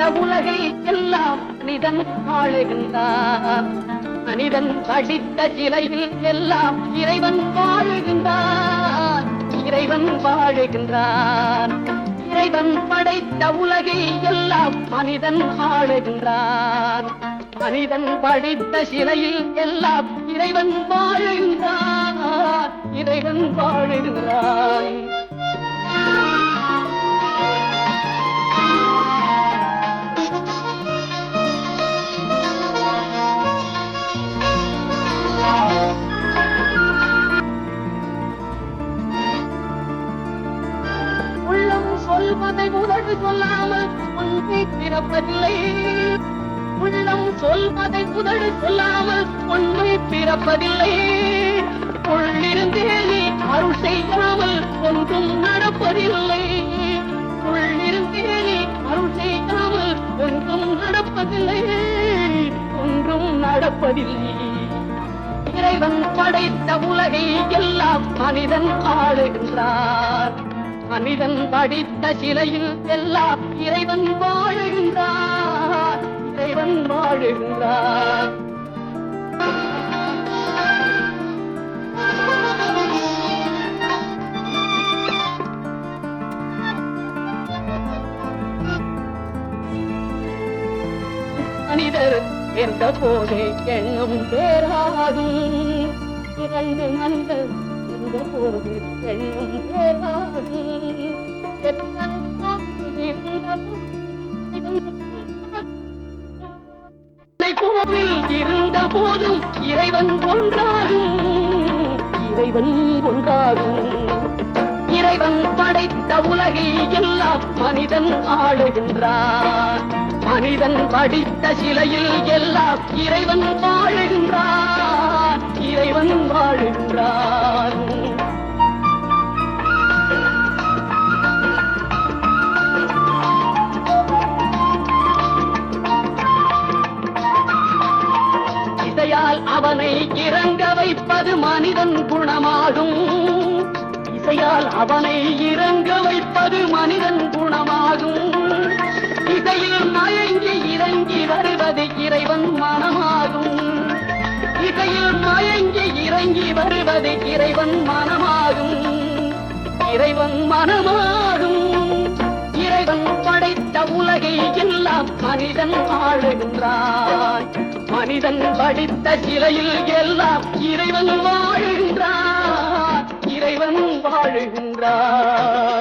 உலகை எல்லாம் மனிதன் ஆளுகின்றான். மனிதன் படித்த சிலையில் எல்லாம் இறைவன் வாழுகின்றான். இறைவன் வாழுகின்றான். இறைவன் படைத்த உலகை எல்லாம் மனிதன் ஆளுகின்றான். மனிதன் படித்த சிலையில் எல்லாம் இறைவன் வாழுகின்றான். இறைவன் வாழுகின்றான். சொல்வதை உதடு சொல்லாமல் ஒன்றை பிறப்பதில்லை. உள்ளம் சொல்வதை உதடு சொல்லாமல் ஒன்றை பிறப்பதில்லை. உள்ளிருந்தே நீ அருள் செய்யாமல் ஒன்றும் நடப்பதில்லை. உள்ளிருந்தே நீ அருள் செய்யாமல் ஒன்றும் நடப்பதில்லை. ஒன்றும் நடப்பதில்லை. இறைவன் படைத்த உலகை எல்லாம் மனிதன் ஆளுகின்றார். மனிதன் படித்த சிலையில் எல்லாம் இறைவன் வாழுகின்றார். இறைவன் வாழுகின்றார். மனிதர் என்ற போதே எண்ணம் பேராகும். இரண்டு மனிதர் போது எண்ணம் கோவில் இருந்த போதும் இறைவன் ஒன்றாகும். இறைவன் ஒன்றாகும். இறைவன் படைத்த உலகை எல்லாம் மனிதன் ஆளுகின்றான். மனிதன் படித்த சிலையில் எல்லாம் இறைவன் வாழுகின்றான். இறைவன் வாழுகின்றான். இசையால் அவனை இறங்க வைப்பது மனிதன் குணமாகும். இசையால் அவனை இறங்க வைப்பது மனிதன் குணமாகும். இசையில் மயங்கி இறங்கி வருவது இறைவன் மனமாகும். இசையில் மயங்கி இறங்கி வருவது இறைவன் மனமாகும். இறைவன் மனமாகும். இறைவன் படைத்த உலகை எல்லாம் மனிதன் ஆளுகின்றான். மனிதன் படித்த சிலையில் எல்லாம் இறைவன் வாழுகின்றான். இறைவன் வாழுகின்றான்.